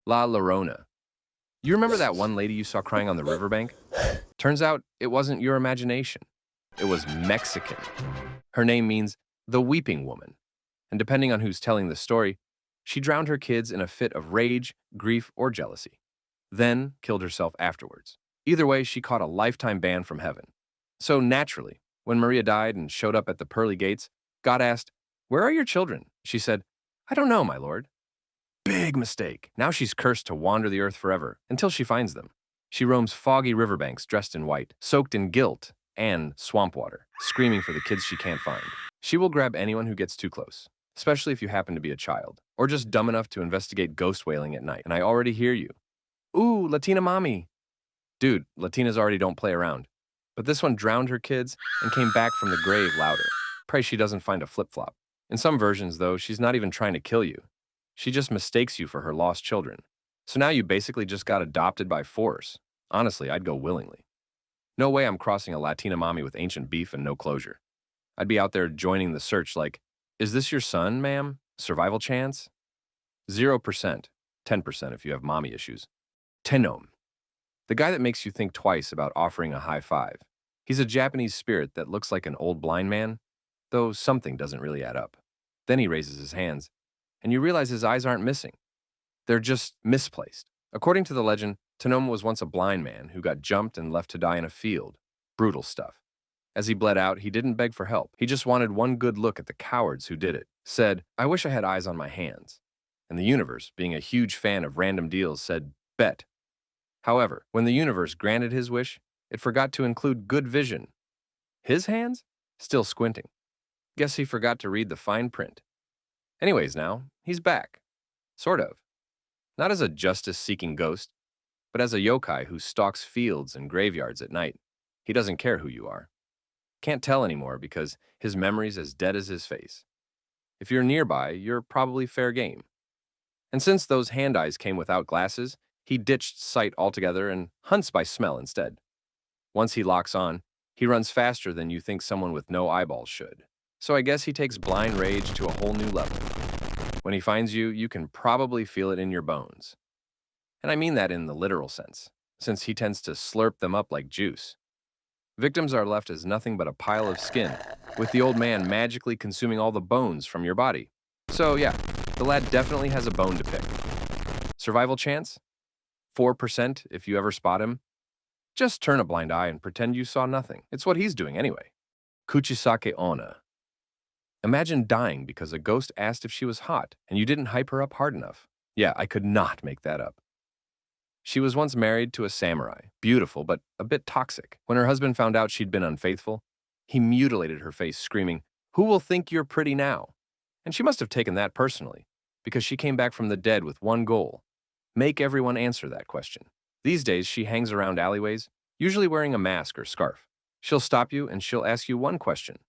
La Llorona. You remember that one lady you saw crying on the riverbank? Turns out it wasn't your imagination. It was Mexican. Her name means the weeping woman. And depending on who's telling the story, she drowned her kids in a fit of rage, grief, or jealousy, then killed herself afterwards. Either way, she caught a lifetime ban from heaven. So naturally, when Maria died and showed up at the pearly gates, God asked, "Where are your children?" She said, "I don't know, my lord." Big mistake. Now she's cursed to wander the earth forever until she finds them. She roams foggy riverbanks dressed in white, soaked in guilt and swamp water, screaming for the kids she can't find. She will grab anyone who gets too close, especially if you happen to be a child, or just dumb enough to investigate ghost wailing at night. And I already hear you. Ooh, Latina mommy. Dude, Latinas already don't play around. But this one drowned her kids and came back from the grave louder. Pray she doesn't find a flip-flop. In some versions, though, she's not even trying to kill you. She just mistakes you for her lost children. So now you basically just got adopted by force. Honestly, I'd go willingly. No way I'm crossing a Latina mommy with ancient beef and no closure. I'd be out there joining the search like, "Is this your son, ma'am? Survival chance?" 0%. 10% if you have mommy issues. Tenom. The guy that makes you think twice about offering a high five. He's a Japanese spirit that looks like an old blind man, though something doesn't really add up. Then he raises his hands, and you realize his eyes aren't missing. They're just misplaced. According to the legend, Tenom was once a blind man who got jumped and left to die in a field. Brutal stuff. As he bled out, he didn't beg for help. He just wanted one good look at the cowards who did it. Said, "I wish I had eyes on my hands." And the universe, being a huge fan of random deals, said, "Bet." However, when the universe granted his wish, it forgot to include good vision. His hands? Still squinting. Guess he forgot to read the fine print. Anyways now, he's back. Sort of. Not as a justice-seeking ghost, but as a yokai who stalks fields and graveyards at night. He doesn't care who you are. Can't tell anymore because his memory's as dead as his face. If you're nearby, you're probably fair game. And since those hand eyes came without glasses, he ditched sight altogether and hunts by smell instead. Once he locks on, he runs faster than you think someone with no eyeballs should. So I guess he takes blind rage to a whole new level. When he finds you, you can probably feel it in your bones. And I mean that in the literal sense, since he tends to slurp them up like juice. Victims are left as nothing but a pile of skin, with the old man magically consuming all the bones from your body. So yeah, the lad definitely has a bone to pick. Survival chance? 4% if you ever spot him. Just turn a blind eye and pretend you saw nothing. It's what he's doing anyway. Kuchisake-Onna. Imagine dying because a ghost asked if she was hot and you didn't hype her up hard enough. Yeah, I could not make that up. She was once married to a samurai, beautiful but a bit toxic. When her husband found out she'd been unfaithful, he mutilated her face, screaming, "Who will think you're pretty now?" And she must have taken that personally, because she came back from the dead with one goal: make everyone answer that question. These days, she hangs around alleyways, usually wearing a mask or scarf. She'll stop you and she'll ask you one question.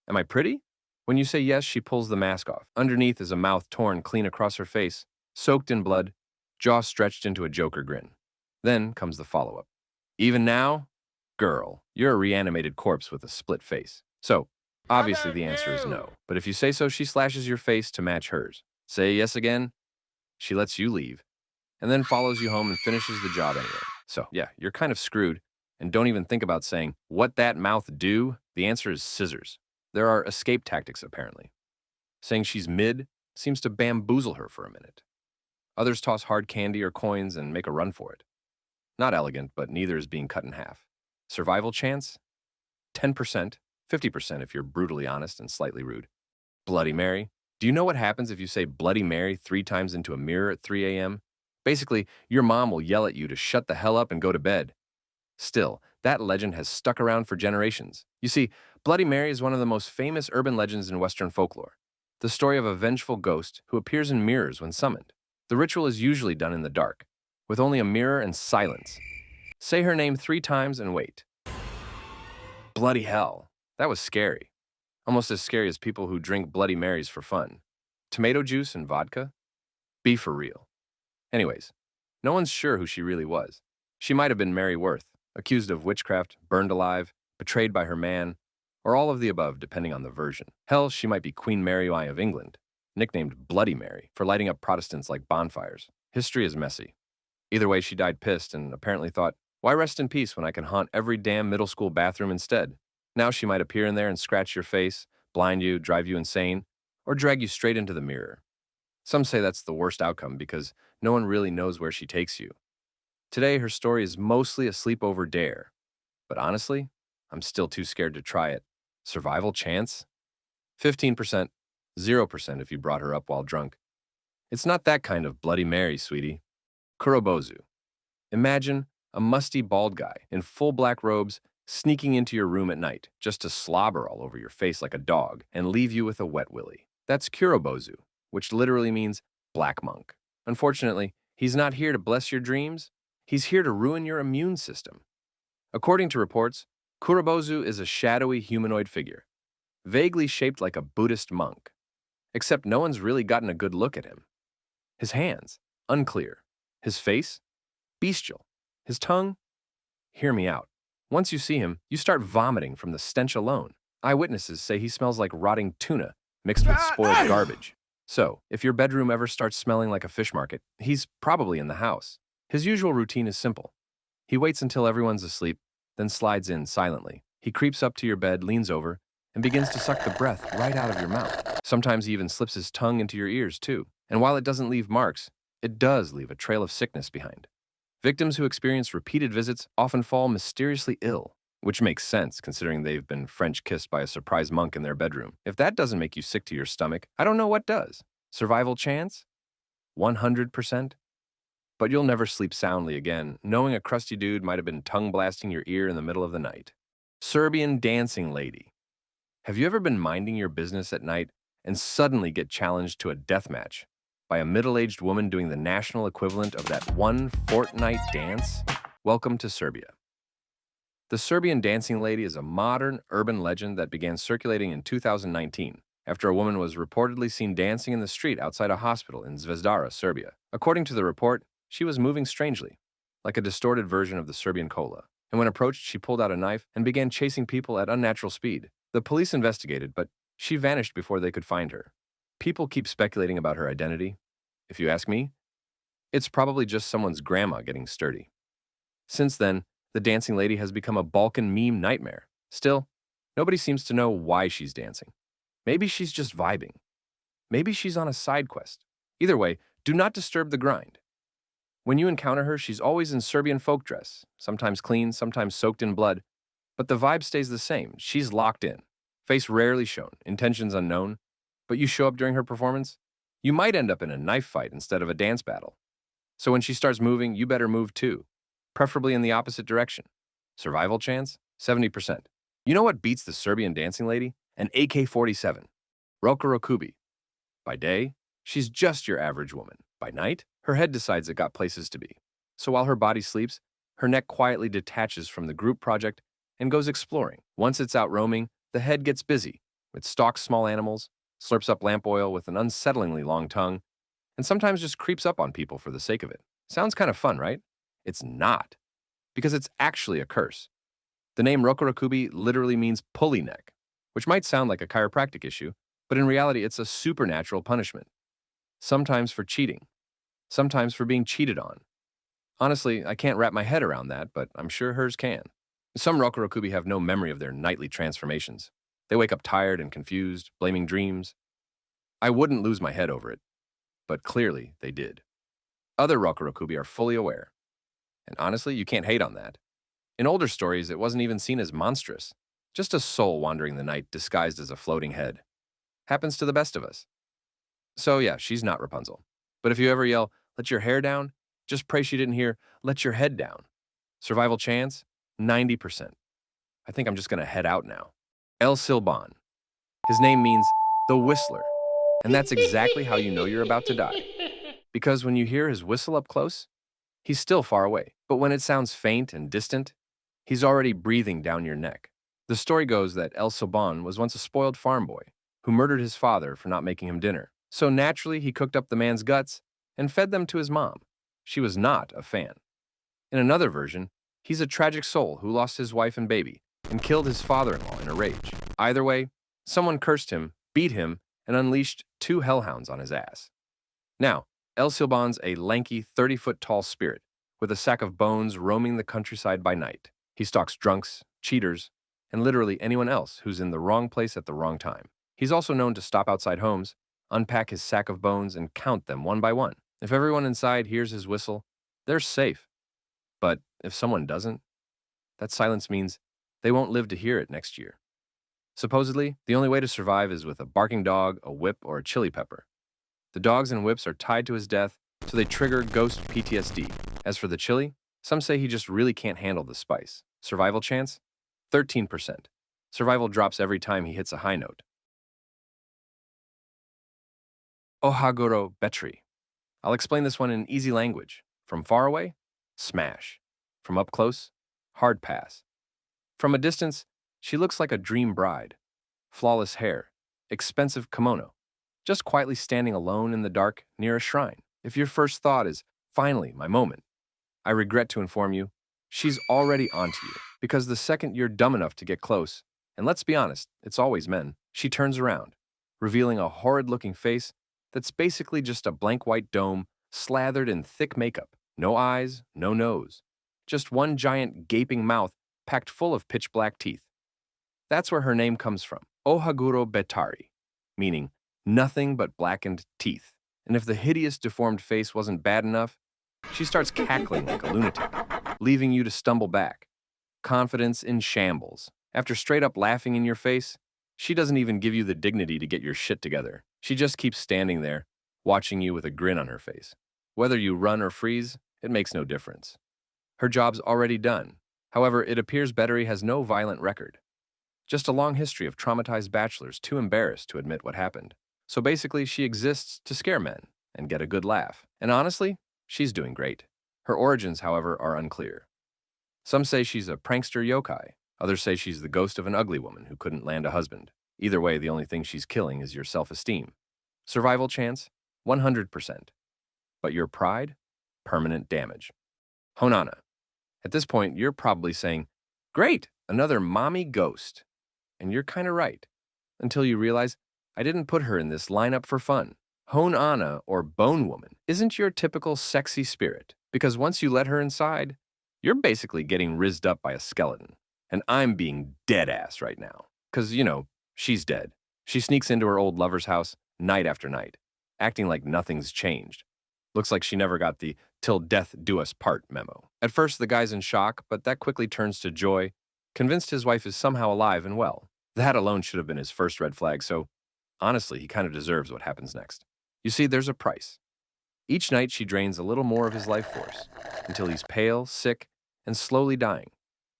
Am I pretty? When you say yes, she pulls the mask off. Underneath is a mouth torn clean across her face, soaked in blood, jaw stretched into a Joker grin. Then comes the follow-up. Even now? Girl, you're a reanimated corpse with a split face. So, obviously the answer is no. But if you say so, she slashes your face to match hers. Say yes again, she lets you leave, and then follows you home and finishes the job anyway. So, yeah, you're kind of screwed, and don't even think about saying, "What that mouth do?" The answer is scissors. There are escape tactics, apparently. Saying she's mid seems to bamboozle her for a minute. Others toss hard candy or coins and make a run for it. Not elegant, but neither is being cut in half. Survival chance? 10%, 50% if you're brutally honest and slightly rude. Bloody Mary? Do you know what happens if you say Bloody Mary 3 times into a mirror at 3 a.m.? Basically, your mom will yell at you to shut the hell up and go to bed. Still, that legend has stuck around for generations. You see, Bloody Mary is one of the most famous urban legends in Western folklore. The story of a vengeful ghost who appears in mirrors when summoned. The ritual is usually done in the dark, with only a mirror and silence. Say her name 3 times and wait. Bloody hell. That was scary. Almost as scary as people who drink Bloody Marys for fun. Tomato juice and vodka? Be for real. Anyways, no one's sure who she really was. She might have been Mary Worth, accused of witchcraft, burned alive, betrayed by her man, or all of the above depending on the version. Hell, she might be Queen Mary I of England, nicknamed Bloody Mary for lighting up Protestants like bonfires. History is messy. Either way, she died pissed and apparently thought, why rest in peace when I can haunt every damn middle school bathroom instead? Now she might appear in there and scratch your face, blind you, drive you insane, or drag you straight into the mirror. Some say that's the worst outcome because no one really knows where she takes you. Today, her story is mostly a sleepover dare. But honestly, I'm still too scared to try it. Survival chance? 15%, 0% if you brought her up while drunk. It's not that kind of Bloody Mary, sweetie. Kurobozu. Imagine a musty bald guy in full black robes sneaking into your room at night just to slobber all over your face like a dog and leave you with a wet willy. That's Kurobozu, which literally means black monk. Unfortunately, he's not here to bless your dreams. He's here to ruin your immune system. According to reports, Kurobozu is a shadowy humanoid figure, vaguely shaped like a Buddhist monk. Except no one's really gotten a good look at him. His hands, unclear. His face, bestial. His tongue, hear me out. Once you see him, you start vomiting from the stench alone. Eyewitnesses say he smells like rotting tuna mixed with spoiled garbage. So, if your bedroom ever starts smelling like a fish market, he's probably in the house. His usual routine is simple. He waits until everyone's asleep, then slides in silently. He creeps up to your bed, leans over, and begins to suck the breath right out of your mouth. Sometimes he even slips his tongue into your ears, too. And while it doesn't leave marks, it does leave a trail of sickness behind. Victims who experience repeated visits often fall mysteriously ill, which makes sense considering they've been French kissed by a surprise monk in their bedroom. If that doesn't make you sick to your stomach, I don't know what does. Survival chance? 100%? But you'll never sleep soundly again, knowing a crusty dude might have been tongue blasting your ear in the middle of the night. Serbian dancing lady. Have you ever been minding your business at night and suddenly get challenged to a death match by a middle-aged woman doing the national equivalent of that one fortnight dance? Welcome to Serbia. The Serbian dancing lady is a modern urban legend that began circulating in 2019 after a woman was reportedly seen dancing in the street outside a hospital in Zvezdara, Serbia. According to the report, she was moving strangely, like a distorted version of the Serbian kola. And when approached, she pulled out a knife and began chasing people at unnatural speed. The police investigated, but she vanished before they could find her. People keep speculating about her identity. If you ask me, it's probably just someone's grandma getting sturdy. Since then, the dancing lady has become a Balkan meme nightmare. Still, nobody seems to know why she's dancing. Maybe she's just vibing. Maybe she's on a side quest. Either way, do not disturb the grind. When you encounter her, she's always in Serbian folk dress, sometimes clean, sometimes soaked in blood, but the vibe stays the same. She's locked in. Face rarely shown, intentions unknown, but you show up during her performance, you might end up in a knife fight instead of a dance battle. So when she starts moving, you better move too, preferably in the opposite direction. Survival chance? 70%. You know what beats the Serbian dancing lady? An AK-47. Rokurokubi. By day, she's just your average woman. By night, her head decides it got places to be. So while her body sleeps, her neck quietly detaches from the group project and goes exploring. Once it's out roaming, the head gets busy. It stalks small animals, slurps up lamp oil with an unsettlingly long tongue, and sometimes just creeps up on people for the sake of it. Sounds kind of fun, right? It's not, because it's actually a curse. The name Rokurokubi literally means pulley neck, which might sound like a chiropractic issue, but in reality it's a supernatural punishment. Sometimes for cheating, sometimes for being cheated on. Honestly, I can't wrap my head around that, but I'm sure hers can. Some Rokurokubi have no memory of their nightly transformations. They wake up tired and confused, blaming dreams. I wouldn't lose my head over it, but clearly they did. Other Rokurokubi are fully aware. And honestly, you can't hate on that. In older stories, it wasn't even seen as monstrous. Just a soul wandering the night disguised as a floating head. Happens to the best of us. So yeah, she's not Rapunzel. But if you ever yell, "Let your hair down," just pray she didn't hear, "Let your head down." Survival chance? 90%. I think I'm just gonna head out now. El Silban. His name means the whistler. And that's exactly how you know you're about to die. Because when you hear his whistle up close, he's still far away. But when it sounds faint and distant, he's already breathing down your neck. The story goes that El Silban was once a spoiled farm boy who murdered his father for not making him dinner. So naturally, he cooked up the man's guts and fed them to his mom. She was not a fan. In another version, he's a tragic soul who lost his wife and baby and killed his father-in-law in a rage. Either way, someone cursed him, beat him, and unleashed 2 hellhounds on his ass. Now, El Silban's a lanky, 30-foot-tall spirit with a sack of bones roaming the countryside by night. He stalks drunks, cheaters, and literally anyone else who's in the wrong place at the wrong time. He's also known to stop outside homes, unpack his sack of bones, and count them one by one. If everyone inside hears his whistle, they're safe. But if someone doesn't, that silence means they won't live to hear it next year. Supposedly, the only way to survive is with a barking dog, a whip, or a chili pepper. The dogs and whips are tied to his death, so they trigger ghost PTSD. As for the chili, some say he just really can't handle the spice. Survival chance? 13%. Survival drops every time he hits a high note. Ohaguro Betri. I'll explain this one in easy language. From far away, smash. From up close, hard pass. From a distance, she looks like a dream bride. Flawless hair, expensive kimono, just quietly standing alone in the dark near a shrine. If your first thought is, finally, my moment, I regret to inform you, she's already onto you. Because the second you're dumb enough to get close, and let's be honest, it's always men, she turns around, revealing a horrid-looking face that's basically just a blank white dome slathered in thick makeup. No eyes, no nose. Just one giant gaping mouth packed full of pitch-black teeth. That's where her name comes from, Ohaguro Betari, meaning nothing but blackened teeth. And if the hideous, deformed face wasn't bad enough, she starts cackling like a lunatic, leaving you to stumble back. Confidence in shambles. After straight up laughing in your face, she doesn't even give you the dignity to get your shit together. She just keeps standing there, watching you with a grin on her face. Whether you run or freeze, it makes no difference. Her job's already done. However, it appears Bettery has no violent record. Just a long history of traumatized bachelors too embarrassed to admit what happened. So basically, she exists to scare men and get a good laugh. And honestly, she's doing great. Her origins, however, are unclear. Some say she's a prankster yokai. Others say she's the ghost of an ugly woman who couldn't land a husband. Either way, the only thing she's killing is your self-esteem. Survival chance? 100%. But your pride? Permanent damage. Honana. At this point, you're probably saying, great, another mommy ghost. And you're kind of right. Until you realize, I didn't put her in this lineup for fun. Honana, or Bone Woman, isn't your typical sexy spirit. Because once you let her inside, you're basically getting rizzed up by a skeleton. And I'm being dead-ass right now. Because, she's dead. She sneaks into her old lover's house night after night, acting like nothing's changed. Looks like she never got the "till death do us part" memo. At first, the guy's in shock, but that quickly turns to joy, convinced his wife is somehow alive and well. That alone should have been his first red flag, so honestly, he kind of deserves what happens next. You see, there's a price. Each night, she drains a little more of his life force, until he's pale, sick, and slowly dying.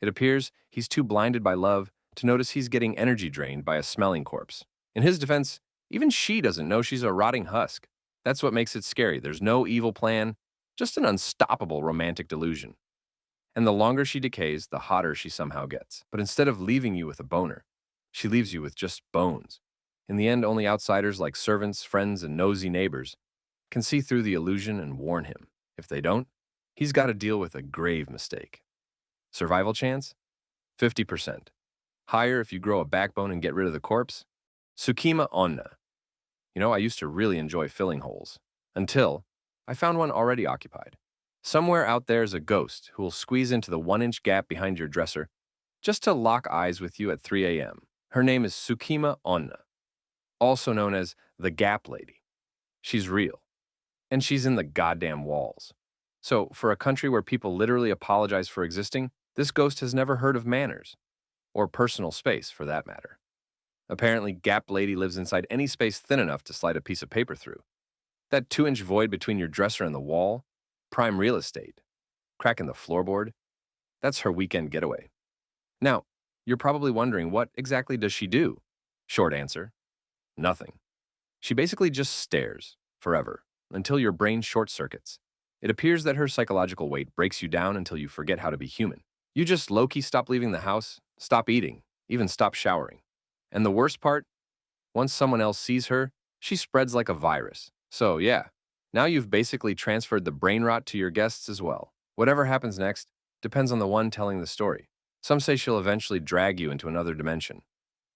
It appears he's too blinded by love to notice he's getting energy drained by a smelling corpse. In his defense, even she doesn't know she's a rotting husk. That's what makes it scary. There's no evil plan, just an unstoppable romantic delusion. And the longer she decays, the hotter she somehow gets. But instead of leaving you with a boner, she leaves you with just bones. In the end, only outsiders like servants, friends, and nosy neighbors can see through the illusion and warn him. If they don't, he's got to deal with a grave mistake. Survival chance? 50%. Higher if you grow a backbone and get rid of the corpse. Tsukima-Onna. I used to really enjoy filling holes. Until I found one already occupied. Somewhere out there's a ghost who will squeeze into the 1-inch gap behind your dresser just to lock eyes with you at 3 a.m. Her name is Tsukima-Onna, also known as the Gap Lady. She's real. And she's in the goddamn walls. So, for a country where people literally apologize for existing, this ghost has never heard of manners. Or personal space, for that matter. Apparently, Gap Lady lives inside any space thin enough to slide a piece of paper through. That 2-inch void between your dresser and the wall? Prime real estate. Crack in the floorboard? That's her weekend getaway. Now, you're probably wondering, what exactly does she do? Short answer, nothing. She basically just stares, forever, until your brain short-circuits. It appears that her psychological weight breaks you down until you forget how to be human. You just low-key stop leaving the house, stop eating, even stop showering. And the worst part? Once someone else sees her, she spreads like a virus. So yeah, now you've basically transferred the brain rot to your guests as well. Whatever happens next depends on the one telling the story. Some say she'll eventually drag you into another dimension.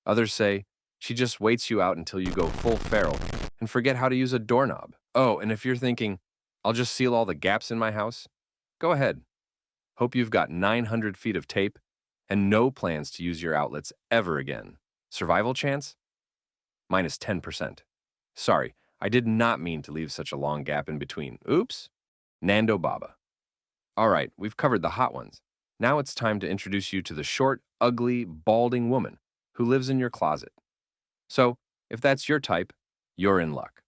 Others say she just waits you out until you go full feral and forget how to use a doorknob. Oh, and if you're thinking, I'll just seal all the gaps in my house? Go ahead. Hope you've got 900 feet of tape and no plans to use your outlets ever again. Survival chance? Minus 10%. Sorry, I did not mean to leave such a long gap in between. Oops. Nando Baba. All right, we've covered the hot ones. Now it's time to introduce you to the short, ugly, balding woman who lives in your closet. So, if that's your type, you're in luck.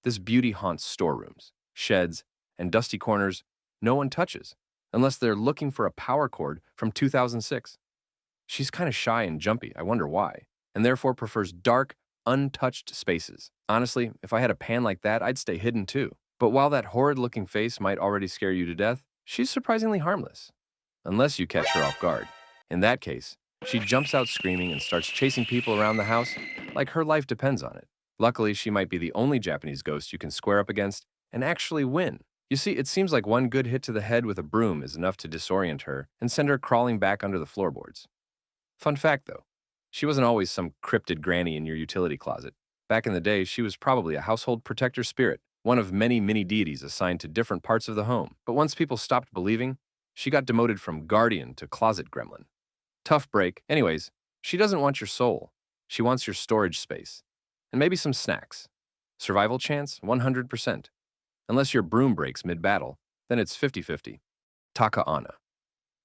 This beauty haunts storerooms, sheds, and dusty corners no one touches, unless they're looking for a power cord from 2006. She's kind of shy and jumpy, I wonder why, and therefore prefers dark, untouched spaces. Honestly, if I had a pan like that, I'd stay hidden too. But while that horrid-looking face might already scare you to death, she's surprisingly harmless. Unless you catch her off guard. In that case, she jumps out screaming and starts chasing people around the house like her life depends on it. Luckily, she might be the only Japanese ghost you can square up against and actually win. You see, it seems like one good hit to the head with a broom is enough to disorient her and send her crawling back under the floorboards. Fun fact, though, she wasn't always some cryptid granny in your utility closet. Back in the day, she was probably a household protector spirit, one of many mini-deities assigned to different parts of the home. But once people stopped believing, she got demoted from guardian to closet gremlin. Tough break. Anyways, she doesn't want your soul. She wants your storage space. And maybe some snacks. Survival chance? 100%. Unless your broom breaks mid-battle, then it's 50-50. Taka-Onna.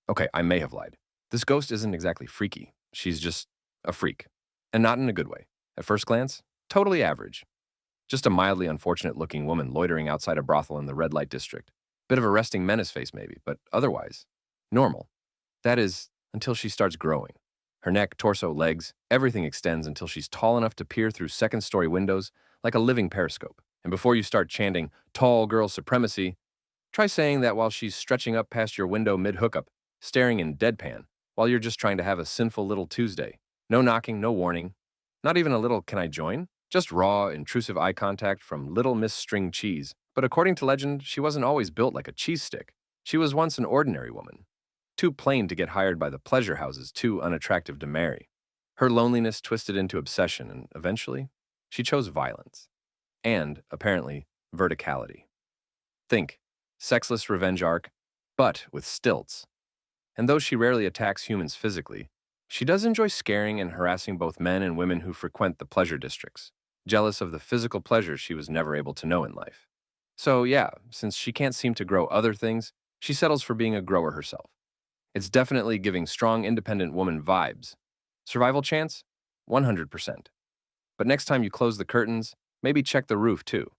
Okay, I may have lied. This ghost isn't exactly freaky. She's just a freak. And not in a good way. At first glance, totally average. Just a mildly unfortunate-looking woman loitering outside a brothel in the red light district. Bit of a resting menace face maybe, but otherwise, normal. That is, until she starts growing. Her neck, torso, legs, everything extends until she's tall enough to peer through second-story windows like a living periscope. And before you start chanting, tall girl supremacy, try saying that while she's stretching up past your window mid-hookup, staring in deadpan, while you're just trying to have a sinful little Tuesday. No knocking, no warning. Not even a little, can I join? Just raw, intrusive eye contact from Little Miss String Cheese. But according to legend, she wasn't always built like a cheese stick. She was once an ordinary woman. Too plain to get hired by the pleasure houses, too unattractive to marry. Her loneliness twisted into obsession, and eventually, she chose violence. And, apparently, verticality. Think, sexless revenge arc, but with stilts. And though she rarely attacks humans physically, she does enjoy scaring and harassing both men and women who frequent the pleasure districts, jealous of the physical pleasures she was never able to know in life. So yeah, since she can't seem to grow other things, she settles for being a grower herself. It's definitely giving strong, independent woman vibes. Survival chance? 100%. But next time you close the curtains, maybe check the roof too.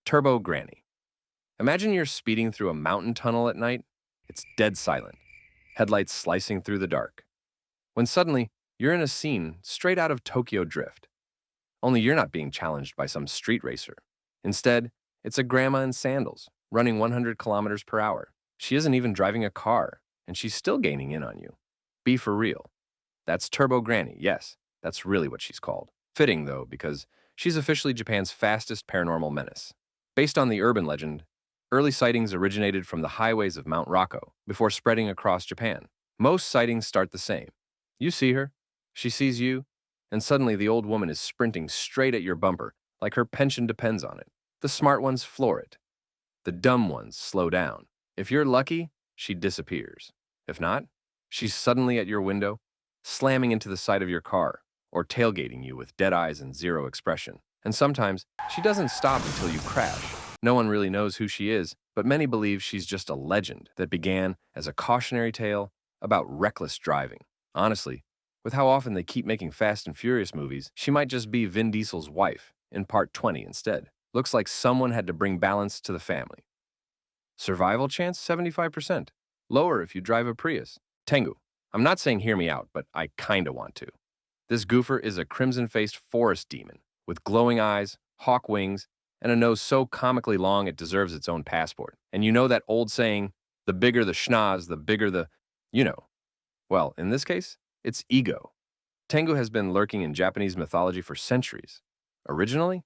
Turbo Granny. Imagine you're speeding through a mountain tunnel at night. It's dead silent, headlights slicing through the dark. When suddenly, you're in a scene straight out of Tokyo Drift. Only you're not being challenged by some street racer. Instead, it's a grandma in sandals, running 100 kilometers per hour. She isn't even driving a car, and she's still gaining in on you. Be for real. That's Turbo Granny, yes, that's really what she's called. Fitting, though, because she's officially Japan's fastest paranormal menace. Based on the urban legend, early sightings originated from the highways of Mount Rocco before spreading across Japan. Most sightings start the same. You see her, she sees you, and suddenly the old woman is sprinting straight at your bumper like her pension depends on it. The smart ones floor it. The dumb ones slow down. If you're lucky, she disappears. If not, she's suddenly at your window, slamming into the side of your car, or tailgating you with dead eyes and zero expression. And sometimes, she doesn't stop until you crash. No one really knows who she is, but many believe she's just a legend that began as a cautionary tale about reckless driving. Honestly, with how often they keep making Fast and Furious movies, she might just be Vin Diesel's wife in Part 20 instead. Looks like someone had to bring balance to the family. Survival chance, 75%. Lower if you drive a Prius. Tengu. I'm not saying hear me out, but I kinda want to. This goofer is a crimson-faced forest demon with glowing eyes, hawk wings, and a nose so comically long it deserves its own passport. And you know that old saying, the bigger the schnoz, the bigger the, you know. Well, in this case, it's ego. Tengu has been lurking in Japanese mythology for centuries. Originally,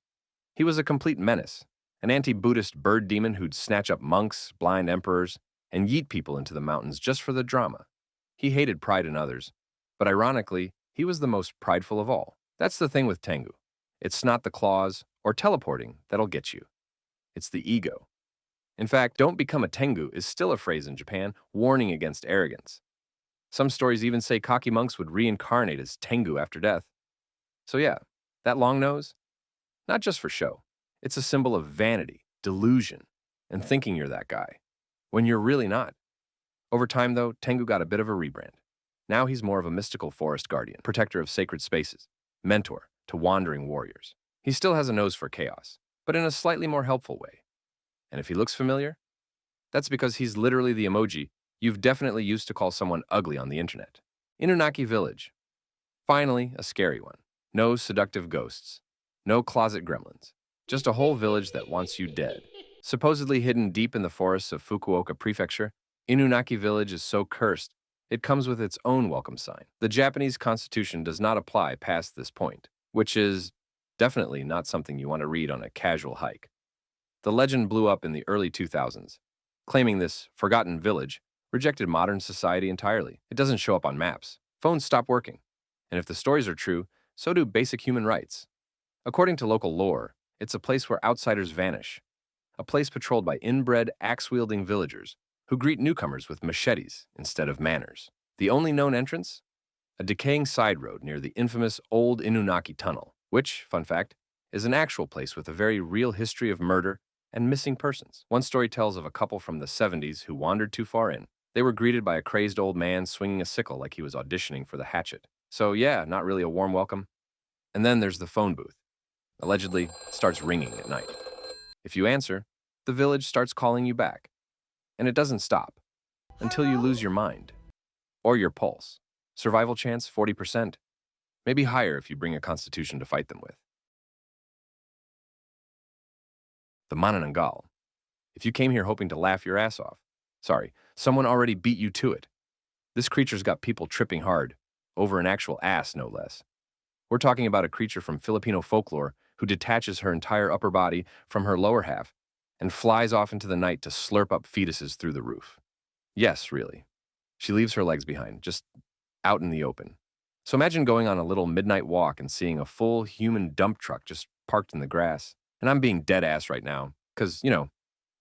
he was a complete menace, an anti-Buddhist bird demon who'd snatch up monks, blind emperors, and yeet people into the mountains just for the drama. He hated pride in others, but ironically, he was the most prideful of all. That's the thing with Tengu. It's not the claws or teleporting that'll get you. It's the ego. In fact, don't become a tengu is still a phrase in Japan, warning against arrogance. Some stories even say cocky monks would reincarnate as tengu after death. So yeah, that long nose, not just for show. It's a symbol of vanity, delusion, and thinking you're that guy, when you're really not. Over time, though, Tengu got a bit of a rebrand. Now he's more of a mystical forest guardian, protector of sacred spaces, mentor to wandering warriors. He still has a nose for chaos, but in a slightly more helpful way. And if he looks familiar, that's because he's literally the emoji you've definitely used to call someone ugly on the internet. Inunaki Village. Finally, a scary one. No seductive ghosts. No closet gremlins. Just a whole village that wants you dead. Supposedly hidden deep in the forests of Fukuoka Prefecture, Inunaki Village is so cursed, it comes with its own welcome sign. The Japanese constitution does not apply past this point, which is definitely not something you want to read on a casual hike. The legend blew up in the early 2000s, claiming this forgotten village rejected modern society entirely. It doesn't show up on maps. Phones stop working. And if the stories are true, so do basic human rights. According to local lore, it's a place where outsiders vanish, a place patrolled by inbred, axe-wielding villagers who greet newcomers with machetes instead of manners. The only known entrance? A decaying side road near the infamous Old Inunaki Tunnel, which, fun fact, is an actual place with a very real history of murder and missing persons. One story tells of a couple from the 70s who wandered too far in. They were greeted by a crazed old man swinging a sickle like he was auditioning for the hatchet. So yeah, not really a warm welcome. And then there's the phone booth. Allegedly, it starts ringing at night. If you answer, the village starts calling you back. And it doesn't stop until you lose your mind or your pulse. Survival chance 40%, maybe higher if you bring a constitution to fight them with. The Manananggal. If you came here hoping to laugh your ass off, sorry, someone already beat you to it. This creature's got people tripping hard, over an actual ass no less. We're talking about a creature from Filipino folklore who detaches her entire upper body from her lower half and flies off into the night to slurp up fetuses through the roof. Yes, really. She leaves her legs behind, just out in the open. So imagine going on a little midnight walk and seeing a full human dump truck just parked in the grass. And I'm being dead ass right now, because,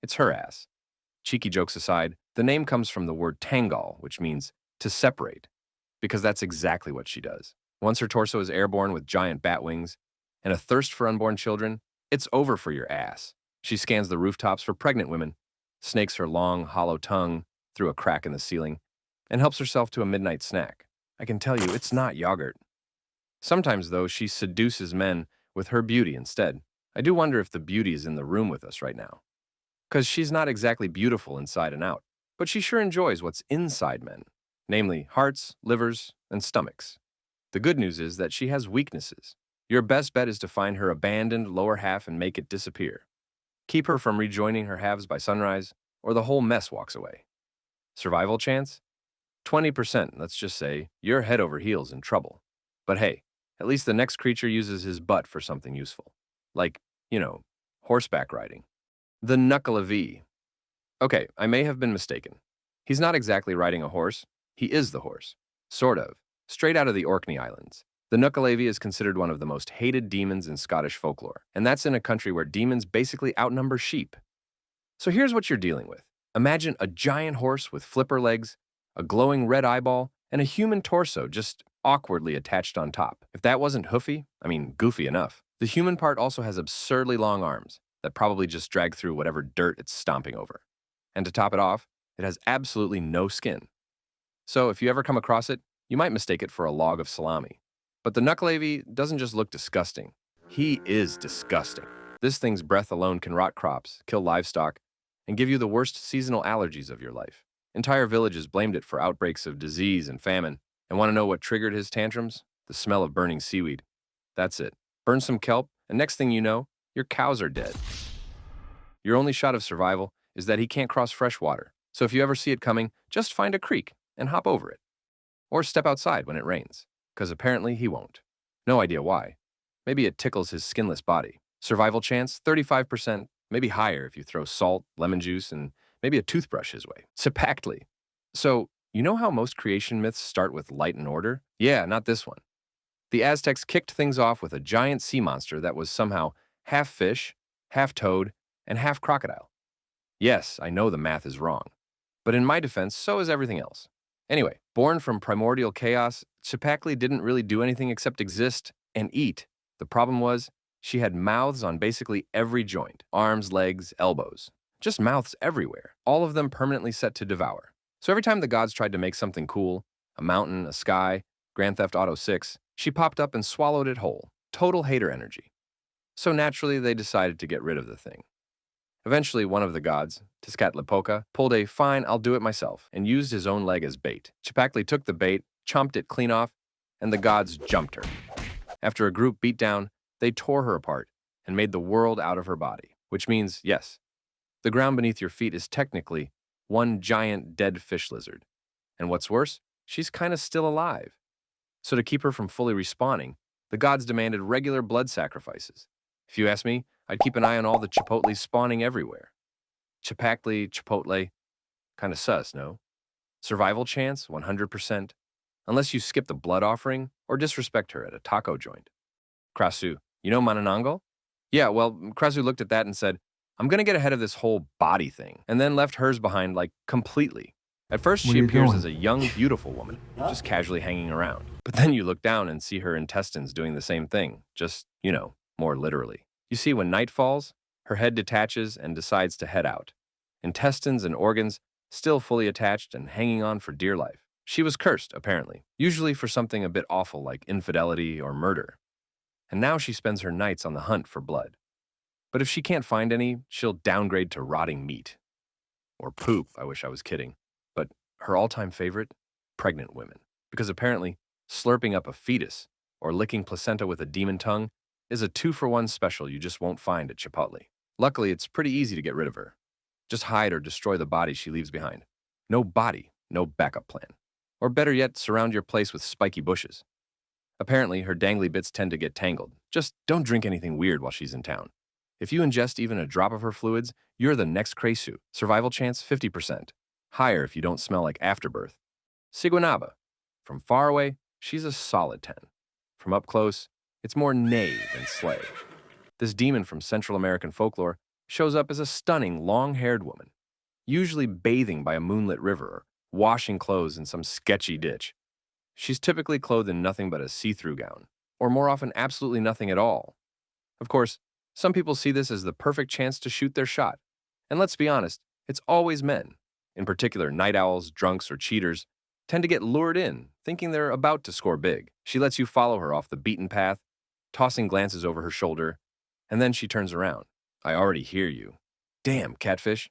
it's her ass. Cheeky jokes aside, the name comes from the word tangal, which means to separate, because that's exactly what she does. Once her torso is airborne with giant bat wings and a thirst for unborn children, it's over for your ass. She scans the rooftops for pregnant women, snakes her long, hollow tongue through a crack in the ceiling, and helps herself to a midnight snack. I can tell you, it's not yogurt. Sometimes, though, she seduces men with her beauty instead. I do wonder if the beauty is in the room with us right now. Because she's not exactly beautiful inside and out, but she sure enjoys what's inside men, namely hearts, livers, and stomachs. The good news is that she has weaknesses. Your best bet is to find her abandoned lower half and make it disappear. Keep her from rejoining her halves by sunrise, or the whole mess walks away. Survival chance? 20%, let's just say, you're head over heels in trouble. But hey, at least the next creature uses his butt for something useful. Like, horseback riding. The Nukkalavi. Okay, I may have been mistaken. He's not exactly riding a horse. He is the horse. Sort of. Straight out of the Orkney Islands. The Nukkalavi is considered one of the most hated demons in Scottish folklore, and that's in a country where demons basically outnumber sheep. So here's what you're dealing with. Imagine a giant horse with flipper legs, a glowing red eyeball, and a human torso just awkwardly attached on top. If that wasn't goofy enough. The human part also has absurdly long arms that probably just drag through whatever dirt it's stomping over. And to top it off, it has absolutely no skin. So if you ever come across it, you might mistake it for a log of salami. But the Nukkalavi doesn't just look disgusting. He is disgusting. This thing's breath alone can rot crops, kill livestock, and give you the worst seasonal allergies of your life. Entire villages blamed it for outbreaks of disease and famine. And want to know what triggered his tantrums? The smell of burning seaweed. That's it. Burn some kelp, and next thing you know, your cows are dead. Your only shot of survival is that he can't cross fresh water. So if you ever see it coming, just find a creek and hop over it. Or step outside when it rains, because apparently he won't. No idea why. Maybe it tickles his skinless body. Survival chance, 35%, maybe higher if you throw salt, lemon juice, and maybe a toothbrush his way. Sapactly. So, you know how most creation myths start with light and order? Yeah, not this one. The Aztecs kicked things off with a giant sea monster that was somehow half fish, half toad, and half crocodile. Yes, I know the math is wrong. But in my defense, so is everything else. Anyway, born from primordial chaos, Chipakli didn't really do anything except exist and eat. The problem was, she had mouths on basically every joint. Arms, legs, elbows. Just mouths everywhere. All of them permanently set to devour. So every time the gods tried to make something cool, a mountain, a sky, Grand Theft Auto 6, she popped up and swallowed it whole. Total hater energy. So naturally, they decided to get rid of the thing. Eventually, one of the gods, Tezcatlipoca, pulled a "fine, I'll do it myself" and used his own leg as bait. Chipakli took the bait, chomped it clean off, and the gods jumped her. After a group beat down, they tore her apart and made the world out of her body. Which means, yes, the ground beneath your feet is technically one giant dead fish lizard. And what's worse, she's kind of still alive. So to keep her from fully respawning, the gods demanded regular blood sacrifices. If you ask me, I'd keep an eye on all the Chipotles spawning everywhere. Chipakli, Chipotle, kinda sus, no? Survival chance, 100%. Unless you skip the blood offering or disrespect her at a taco joint. Krasu, you know Manananggal? Yeah, well, Krasu looked at that and said, I'm gonna get ahead of this whole body thing, and then left hers behind, like, completely. At first, she appears as a young, beautiful woman, just casually hanging around. But then you look down and see her intestines doing the same thing, just, more literally. You see, when night falls, her head detaches and decides to head out. Intestines and organs still fully attached and hanging on for dear life. She was cursed, apparently, usually for something a bit awful like infidelity or murder. And now she spends her nights on the hunt for blood. But if she can't find any, she'll downgrade to rotting meat. Or poop, I wish I was kidding. But her all-time favorite? Pregnant women. Because apparently, slurping up a fetus or licking placenta with a demon tongue is a 2-for-1 special you just won't find at Chipotle. Luckily, it's pretty easy to get rid of her. Just hide or destroy the body she leaves behind. No body, no backup plan. Or better yet, surround your place with spiky bushes. Apparently, her dangly bits tend to get tangled. Just don't drink anything weird while she's in town. If you ingest even a drop of her fluids, you're the next Kresu. Survival chance, 50%. Higher if you don't smell like afterbirth. Siguanaba. From far away, she's a solid 10. From up close, it's more nay than slay. This demon from Central American folklore shows up as a stunning, long-haired woman, usually bathing by a moonlit river or washing clothes in some sketchy ditch. She's typically clothed in nothing but a see-through gown, or more often absolutely nothing at all. Of course, some people see this as the perfect chance to shoot their shot. And let's be honest, it's always men, in particular night owls, drunks, or cheaters, tend to get lured in, thinking they're about to score big. She lets you follow her off the beaten path, tossing glances over her shoulder, and then she turns around. I already hear you. Damn, catfish.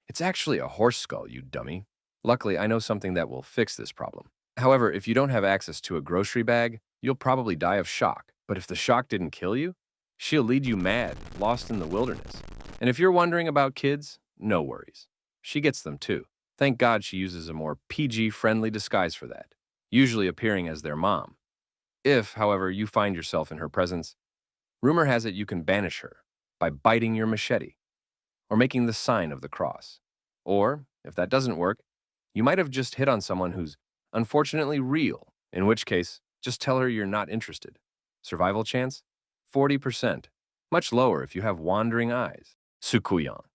It's actually a horse skull, you dummy. Luckily, I know something that will fix this problem. However, if you don't have access to a grocery bag, you'll probably die of shock. But if the shock didn't kill you, she'll lead you mad, lost in the wilderness. And if you're wondering about kids, no worries. She gets them too. Thank God she uses a more PG-friendly disguise for that, usually appearing as their mom. If, however, you find yourself in her presence, rumor has it you can banish her by biting your machete or making the sign of the cross. Or, if that doesn't work, you might have just hit on someone who's unfortunately real, in which case, just tell her you're not interested. Survival chance? 40%. Much lower if you have wandering eyes. Sukuyan.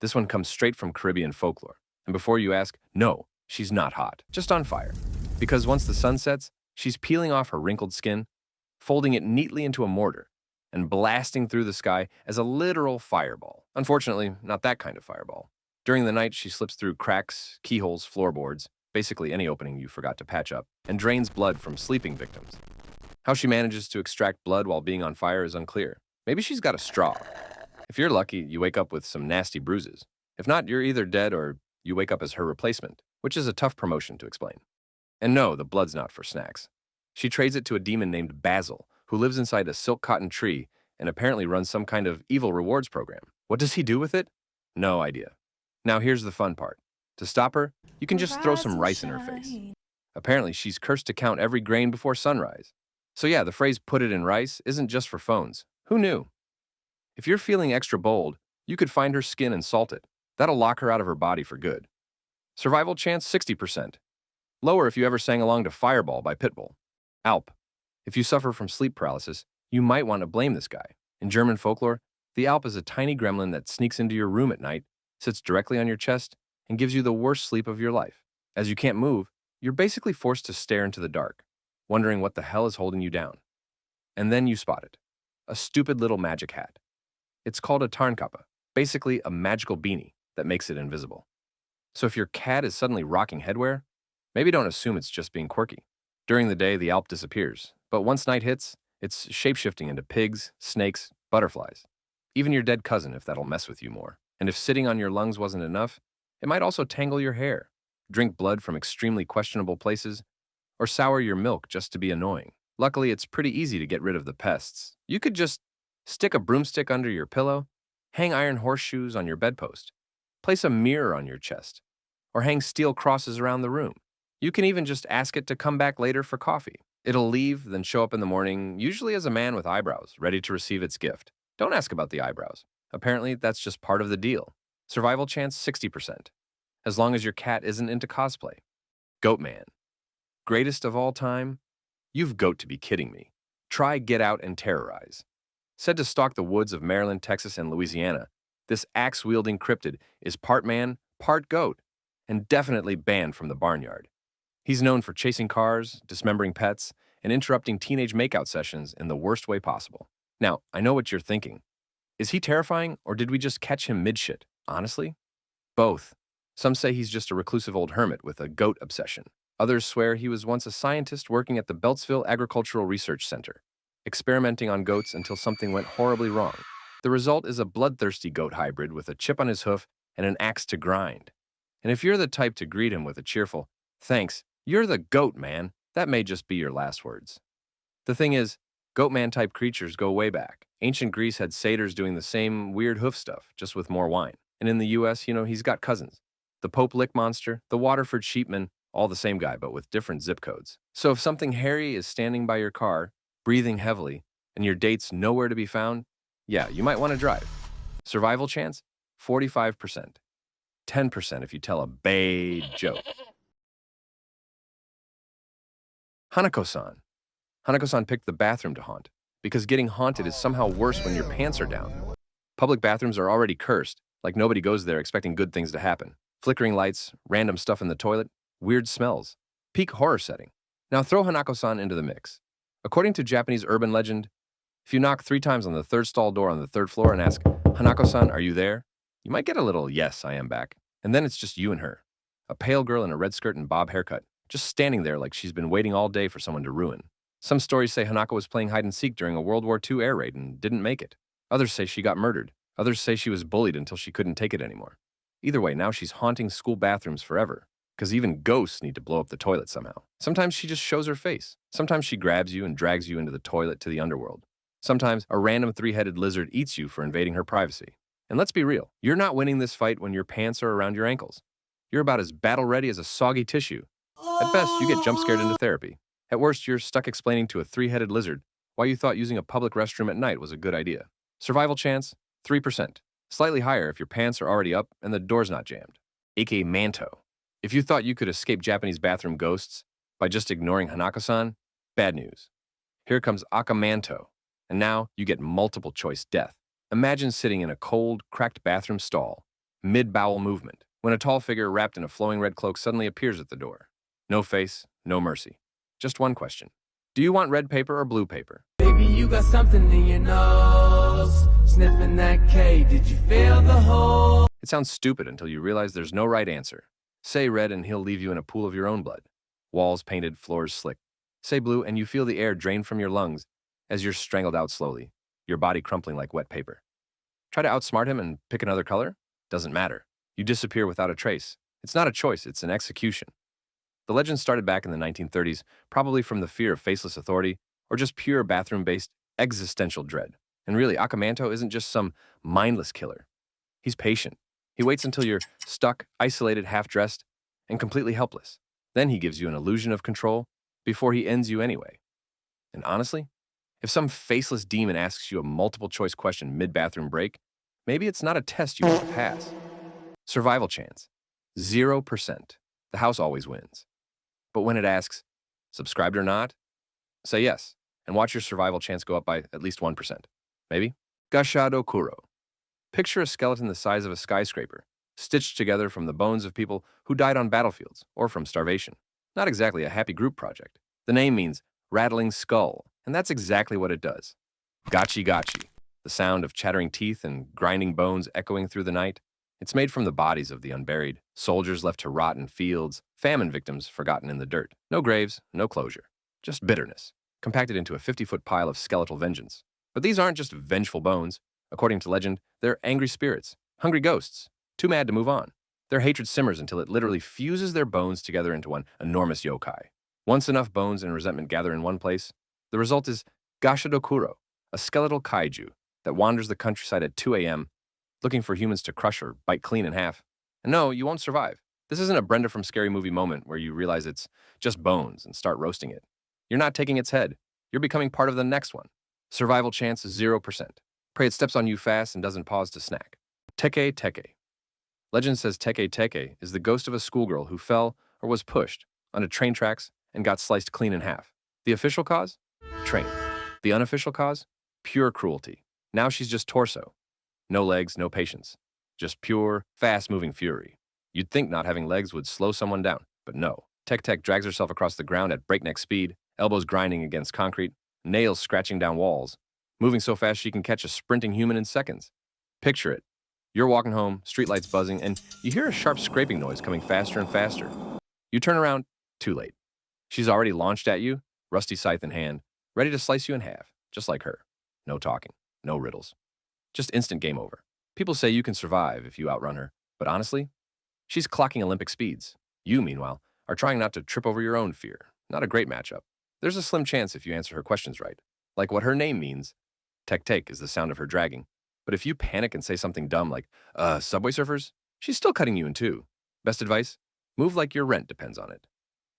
This one comes straight from Caribbean folklore. And before you ask, no, she's not hot, just on fire. Because once the sun sets, she's peeling off her wrinkled skin, folding it neatly into a mortar, and blasting through the sky as a literal fireball. Unfortunately, not that kind of fireball. During the night, she slips through cracks, keyholes, floorboards, basically any opening you forgot to patch up, and drains blood from sleeping victims. How she manages to extract blood while being on fire is unclear. Maybe she's got a straw. If you're lucky, you wake up with some nasty bruises. If not, you're either dead or you wake up as her replacement, which is a tough promotion to explain. And no, the blood's not for snacks. She trades it to a demon named Basil, who lives inside a silk cotton tree and apparently runs some kind of evil rewards program. What does he do with it? No idea. Now here's the fun part. To stop her, you can just throw some rice in her face. Apparently, she's cursed to count every grain before sunrise. So yeah, the phrase "put it in rice" isn't just for phones. Who knew? If you're feeling extra bold, you could find her skin and salt it. That'll lock her out of her body for good. Survival chance, 60%. Lower if you ever sang along to Fireball by Pitbull. Alp. If you suffer from sleep paralysis, you might want to blame this guy. In German folklore, the Alp is a tiny gremlin that sneaks into your room at night, sits directly on your chest, and gives you the worst sleep of your life. As you can't move, you're basically forced to stare into the dark, wondering what the hell is holding you down. And then you spot it. A stupid little magic hat. It's called a tarnkappa, basically a magical beanie that makes it invisible. So if your cat is suddenly rocking headwear, maybe don't assume it's just being quirky. During the day, the alp disappears, but once night hits, it's shapeshifting into pigs, snakes, butterflies. Even your dead cousin, if that'll mess with you more. And if sitting on your lungs wasn't enough, it might also tangle your hair, drink blood from extremely questionable places, or sour your milk just to be annoying. Luckily, it's pretty easy to get rid of the pests. You could just stick a broomstick under your pillow, hang iron horseshoes on your bedpost, place a mirror on your chest, or hang steel crosses around the room. You can even just ask it to come back later for coffee. It'll leave, then show up in the morning, usually as a man with eyebrows, ready to receive its gift. Don't ask about the eyebrows. Apparently, that's just part of the deal. Survival chance, 60%. As long as your cat isn't into cosplay. Goatman. Greatest of all time? You've got to be kidding me. Try Get Out and Terrorize. Said to stalk the woods of Maryland, Texas, and Louisiana, this axe-wielding cryptid is part man, part goat, and definitely banned from the barnyard. He's known for chasing cars, dismembering pets, and interrupting teenage makeout sessions in the worst way possible. Now, I know what you're thinking. Is he terrifying, or did we just catch him mid-shit? Honestly? Both. Some say he's just a reclusive old hermit with a goat obsession. Others swear he was once a scientist working at the Beltsville Agricultural Research Center, experimenting on goats until something went horribly wrong. The result is a bloodthirsty goat hybrid with a chip on his hoof and an axe to grind. And if you're the type to greet him with a cheerful, "Thanks, you're the goat, man," that may just be your last words. The thing is, Goatman-type creatures go way back. Ancient Greece had satyrs doing the same weird hoof stuff, just with more wine. And in the US, he's got cousins. The Pope Lick Monster, the Waterford Sheepman, all the same guy, but with different zip codes. So if something hairy is standing by your car, breathing heavily, and your date's nowhere to be found, yeah, you might want to drive. Survival chance? 45%. 10% if you tell a bad joke. Hanako-san. Hanako-san picked the bathroom to haunt, because getting haunted is somehow worse when your pants are down. Public bathrooms are already cursed, like nobody goes there expecting good things to happen. Flickering lights, random stuff in the toilet, weird smells. Peak horror setting. Now throw Hanako-san into the mix. According to Japanese urban legend, if you knock 3 times on the third stall door on the 3rd floor and ask, "Hanako-san, are you there?" you might get a little, "Yes, I am back." And then it's just you and her. A pale girl in a red skirt and bob haircut, just standing there like she's been waiting all day for someone to ruin. Some stories say Hanako was playing hide-and-seek during a World War II air raid and didn't make it. Others say she got murdered. Others say she was bullied until she couldn't take it anymore. Either way, now she's haunting school bathrooms forever, because even ghosts need to blow up the toilet somehow. Sometimes she just shows her face. Sometimes she grabs you and drags you into the toilet to the underworld. Sometimes a random 3-headed lizard eats you for invading her privacy. And let's be real, you're not winning this fight when your pants are around your ankles. You're about as battle-ready as a soggy tissue. At best, you get jump-scared into therapy. At worst, you're stuck explaining to a 3-headed lizard why you thought using a public restroom at night was a good idea. Survival chance, 3%. Slightly higher if your pants are already up and the door's not jammed. aka Manto. If you thought you could escape Japanese bathroom ghosts by just ignoring Hanako-san, bad news. Here comes Akamanto, and now you get multiple choice death. Imagine sitting in a cold, cracked bathroom stall, mid-bowel movement, when a tall figure wrapped in a flowing red cloak suddenly appears at the door. No face, no mercy. Just one question. Do you want red paper or blue paper? Baby, you got something in your nose. Sniffing that K, did you feel the hole? It sounds stupid until you realize there's no right answer. Say red and he'll leave you in a pool of your own blood. Walls painted, floors slick. Say blue and you feel the air drain from your lungs as you're strangled out slowly, your body crumpling like wet paper. Try to outsmart him and pick another color? Doesn't matter. You disappear without a trace. It's not a choice, it's an execution. The legend started back in the 1930s, probably from the fear of faceless authority or just pure bathroom-based existential dread. And really, Akamanto isn't just some mindless killer. He's patient. He waits until you're stuck, isolated, half-dressed, and completely helpless. Then he gives you an illusion of control before he ends you anyway. And honestly, if some faceless demon asks you a multiple-choice question mid-bathroom break, maybe it's not a test you want to pass. Survival chance, 0%. The house always wins. But when it asks, subscribed or not, say yes, and watch your survival chance go up by at least 1%. Maybe? Gashado Kuro. Picture a skeleton the size of a skyscraper, stitched together from the bones of people who died on battlefields or from starvation. Not exactly a happy group project. The name means rattling skull, and that's exactly what it does. Gachi gachi, the sound of chattering teeth and grinding bones echoing through the night. It's made from the bodies of the unburied, soldiers left to rot in fields, famine victims forgotten in the dirt. No graves, no closure. Just bitterness, compacted into a 50-foot pile of skeletal vengeance. But these aren't just vengeful bones. According to legend, they're angry spirits, hungry ghosts, too mad to move on. Their hatred simmers until it literally fuses their bones together into one enormous yokai. Once enough bones and resentment gather in one place, the result is Gashadokuro, a skeletal kaiju that wanders the countryside at 2 a.m., looking for humans to crush or bite clean in half. And no, you won't survive. This isn't a Brenda from Scary Movie moment where you realize it's just bones and start roasting it. You're not taking its head. You're becoming part of the next one. Survival chance is 0%. Pray it steps on you fast and doesn't pause to snack. Teke Teke. Legend says Teke Teke is the ghost of a schoolgirl who fell or was pushed onto train tracks and got sliced clean in half. The official cause? Train. The unofficial cause? Pure cruelty. Now she's just torso. No legs, no patience. Just pure, fast-moving fury. You'd think not having legs would slow someone down, but no. Tek drags herself across the ground at breakneck speed, elbows grinding against concrete, nails scratching down walls, moving so fast she can catch a sprinting human in seconds. Picture it. You're walking home, streetlights buzzing, and you hear a sharp scraping noise coming faster and faster. You turn around, too late. She's already launched at you, rusty scythe in hand, ready to slice you in half, just like her. No talking, no riddles. Just instant game over. People say you can survive if you outrun her, but honestly, she's clocking Olympic speeds. You, meanwhile, are trying not to trip over your own fear. Not a great matchup. There's a slim chance if you answer her questions right. Like what her name means. Tek is the sound of her dragging. But if you panic and say something dumb like, subway surfers? She's still cutting you in two. Best advice? Move like your rent depends on it.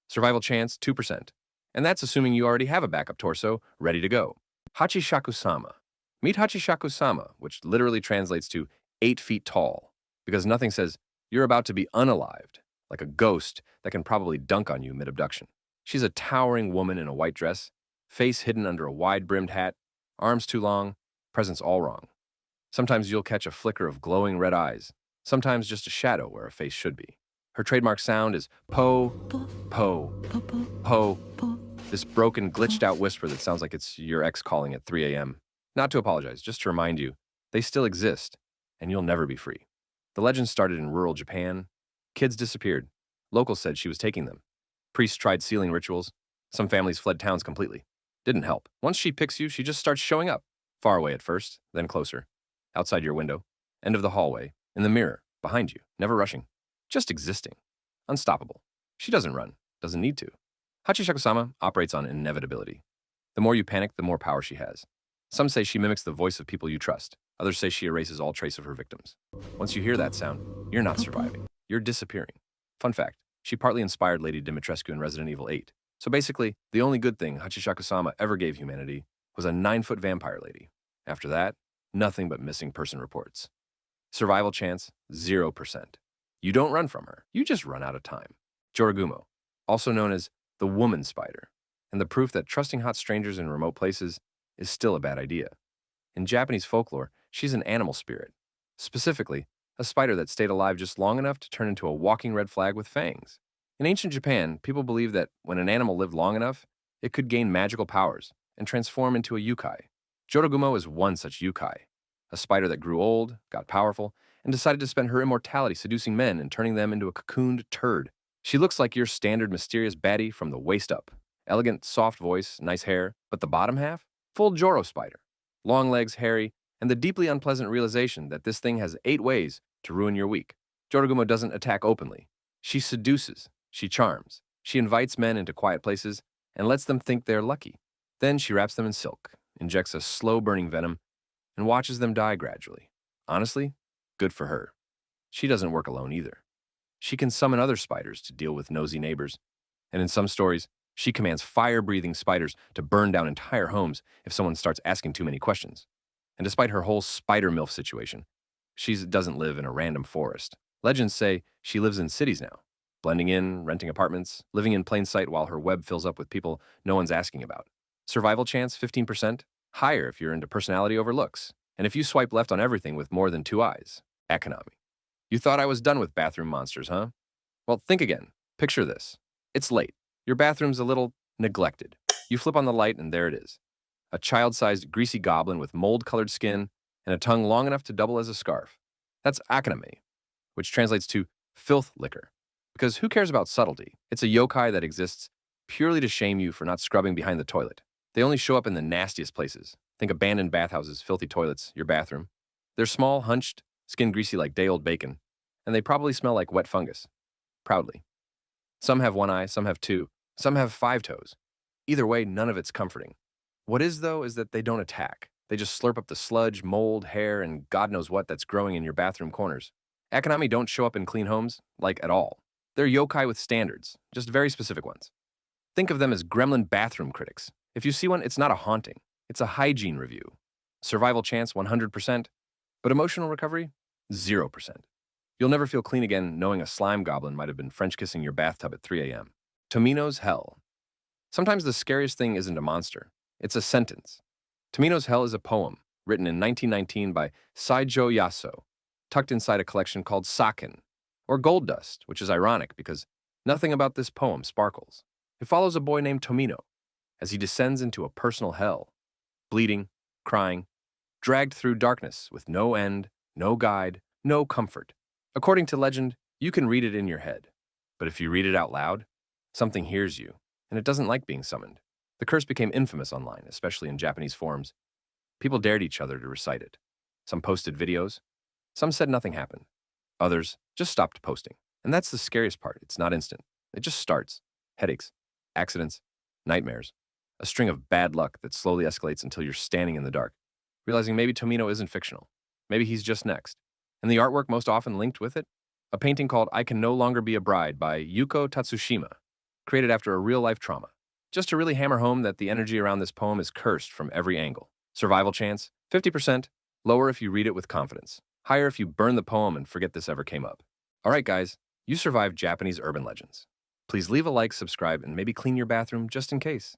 Survival chance, 2%. And that's assuming you already have a backup torso ready to go. Hachishaku-sama. Meet Hachishaku-sama, which literally translates to 8 feet tall, because nothing says you're about to be unalived, like a ghost that can probably dunk on you mid-abduction. She's a towering woman in a white dress, face hidden under a wide-brimmed hat, arms too long, presence all wrong. Sometimes you'll catch a flicker of glowing red eyes, sometimes just a shadow where a face should be. Her trademark sound is po, po, po, this broken, glitched-out whisper that sounds like it's your ex calling at 3 a.m. Not to apologize, just to remind you, they still exist, and you'll never be free. The legend started in rural Japan. Kids disappeared. Locals said she was taking them. Priests tried sealing rituals. Some families fled towns completely. Didn't help. Once she picks you, she just starts showing up. Far away at first, then closer. Outside your window. End of the hallway. In the mirror. Behind you. Never rushing. Just existing. Unstoppable. She doesn't run. Doesn't need to. Hachishaku-sama operates on inevitability. The more you panic, the more power she has. Some say she mimics the voice of people you trust. Others say she erases all trace of her victims. Once you hear that sound, you're not surviving. You're disappearing. Fun fact, she partly inspired Lady Dimitrescu in Resident Evil 8. So basically, the only good thing Hachishaku-sama ever gave humanity was a 9-foot vampire lady. After that, nothing but missing person reports. Survival chance, 0%. You don't run from her. You just run out of time. Joragumo, also known as the woman spider, and the proof that trusting hot strangers in remote places is still a bad idea. In Japanese folklore, she's an animal spirit. Specifically, a spider that stayed alive just long enough to turn into a walking red flag with fangs. In ancient Japan, people believed that when an animal lived long enough, it could gain magical powers and transform into a yukai. Joragumo is one such yukai, a spider that grew old, got powerful, and decided to spend her immortality seducing men and turning them into a cocooned turd. She looks like your standard mysterious baddie from the waist up. Elegant, soft voice, nice hair, but the bottom half? Full Joro spider. Long legs, hairy, and the deeply unpleasant realization that this thing has 8 ways to ruin your week. Joragumo doesn't attack openly. She seduces, she charms, she invites men into quiet places and lets them think they're lucky. Then she wraps them in silk, injects a slow-burning venom, and watches them die gradually. Honestly, good for her. She doesn't work alone either. She can summon other spiders to deal with nosy neighbors, and in some stories, she commands fire-breathing spiders to burn down entire homes if someone starts asking too many questions. And despite her whole spider MILF situation, she doesn't live in a random forest. Legends say she lives in cities now, blending in, renting apartments, living in plain sight while her web fills up with people no one's asking about. Survival chance, 15%? Higher if you're into personality over looks. And if you swipe left on everything with more than 2 eyes, economy. You thought I was done with bathroom monsters, huh? Well, think again. Picture this. It's late. Your bathroom's a little neglected. You flip on the light and there it is. A child-sized greasy goblin with mold-colored skin and a tongue long enough to double as a scarf. That's akaname, which translates to filth liquor. Because who cares about subtlety? It's a yokai that exists purely to shame you for not scrubbing behind the toilet. They only show up in the nastiest places. Think abandoned bathhouses, filthy toilets, your bathroom. They're small, hunched, skin greasy like day-old bacon, and they probably smell like wet fungus. Proudly. Some have one eye, some have two, some have 5 toes. Either way, none of it's comforting. What is, though, is that they don't attack. They just slurp up the sludge, mold, hair, and God knows what that's growing in your bathroom corners. Akanami don't show up in clean homes, like at all. They're yokai with standards, just very specific ones. Think of them as gremlin bathroom critics. If you see one, it's not a haunting. It's a hygiene review. Survival chance, 100%, but emotional recovery, 0%. You'll never feel clean again knowing a slime goblin might have been French kissing your bathtub at 3 a.m. Tomino's Hell. Sometimes the scariest thing isn't a monster. It's a sentence. Tomino's Hell is a poem written in 1919 by Saijo Yaso, tucked inside a collection called Saken, or Gold Dust, which is ironic because nothing about this poem sparkles. It follows a boy named Tomino as he descends into a personal hell, bleeding, crying, dragged through darkness with no end, no guide, no comfort. According to legend, you can read it in your head, but if you read it out loud, something hears you, and it doesn't like being summoned. The curse became infamous online, especially in Japanese forums. People dared each other to recite it. Some posted videos. Some said nothing happened. Others just stopped posting. And that's the scariest part. It's not instant. It just starts. Headaches, accidents, nightmares. A string of bad luck that slowly escalates until you're standing in the dark, realizing maybe Tomino isn't fictional. Maybe he's just next. And the artwork most often linked with it? A painting called I Can No Longer Be a Bride by Yuko Tatsushima, created after a real-life trauma. Just to really hammer home that the energy around this poem is cursed from every angle. Survival chance, 50%, lower if you read it with confidence. Higher if you burn the poem and forget this ever came up. All right, guys, you survived Japanese urban legends. Please leave a like, subscribe, and maybe clean your bathroom just in case.